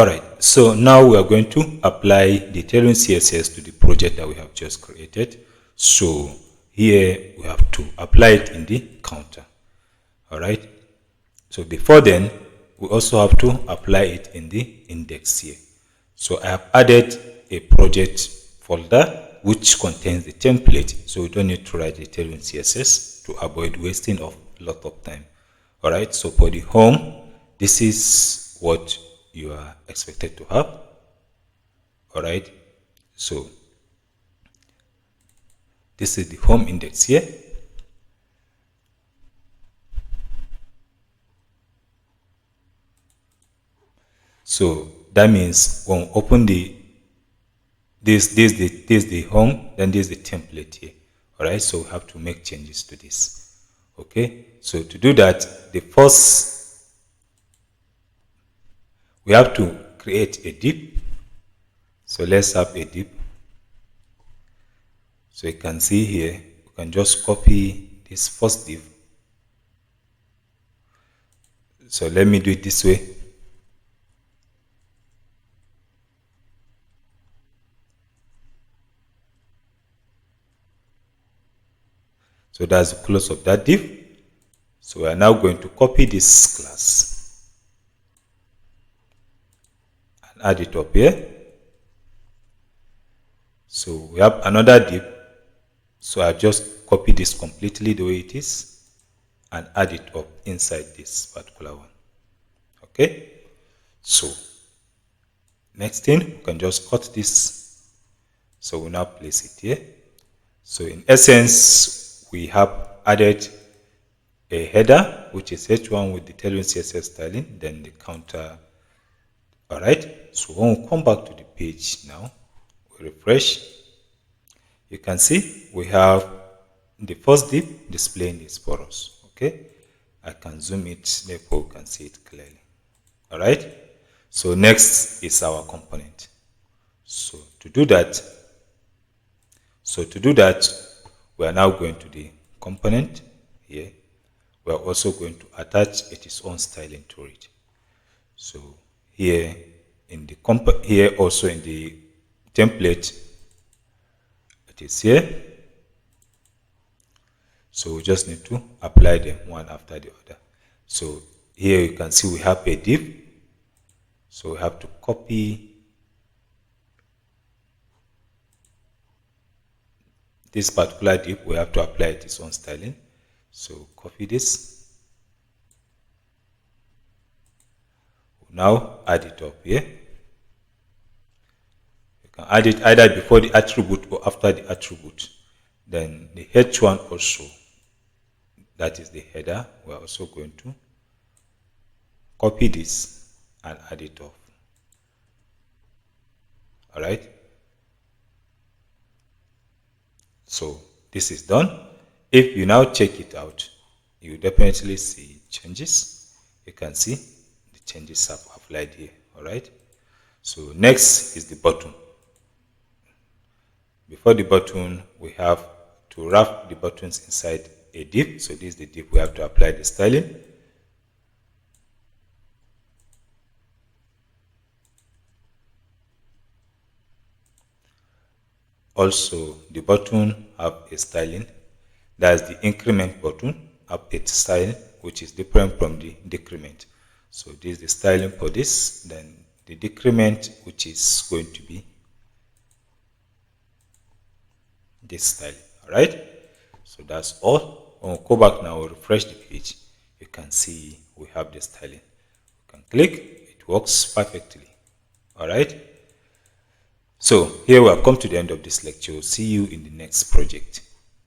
Alright, so now we are going to apply the Tailwind CSS to the project that we have just created. So here we have to apply it in the counter. Alright, so before then, we also have to apply it in the index here. So I have added a project folder which contains the template, so we don't need to write the Tailwind CSS to avoid wasting of a lot of time. Alright, so for the home, this is what you are expected to have. Alright, so this is the home index here. So that means when we open this is the home, then this is the template here. Alright, so we have to make changes to this. Okay, so to do that, the first we have to create a div. So let's have a div. So you can see here, you can just copy this first div. So let me do it this way. So that's the close of that div. So we are now going to copy this class and add it up here. So we have another div. So I just copy this completely the way it is and add it up inside this particular one. Okay. So next thing, we can just cut this. So we now place it here. So in essence, we have added a header, which is h1 with the Tailwind CSS styling, then the counter. Alright, so when we come back to the page now, we refresh, you can see we have the first div displaying this for us. Okay, I can zoom it, therefore we can see it clearly. Alright, so next is our component. So to do that, we are now going to the component here. We are also going to attach its own styling to it. So here in the here also in the template, it is here. So we just need to apply them one after the other. So here you can see we have a div. So we have to copy this particular div. We have to apply its own styling. So copy this. Now add it up here. You can add it either before the attribute or after the attribute. Then the h1 also, that is the header, we are also going to copy this and add it up. Alright. So this is done. If you now check it out, you definitely see changes. You can see the changes have applied here. Alright. So next is the button. Before the button, we have to wrap the buttons inside a div. So this is the div. We have to apply the styling. Also, the button have a styling. That's the increment button, have its styling, which is different from the decrement. So this is the styling for this. Then the decrement, which is going to be this styling. All right. So that's all. When we go back now, we'll refresh the page. You can see we have the styling. You can click, it works perfectly. All right. So here we have come to the end of this lecture. See you in the next project.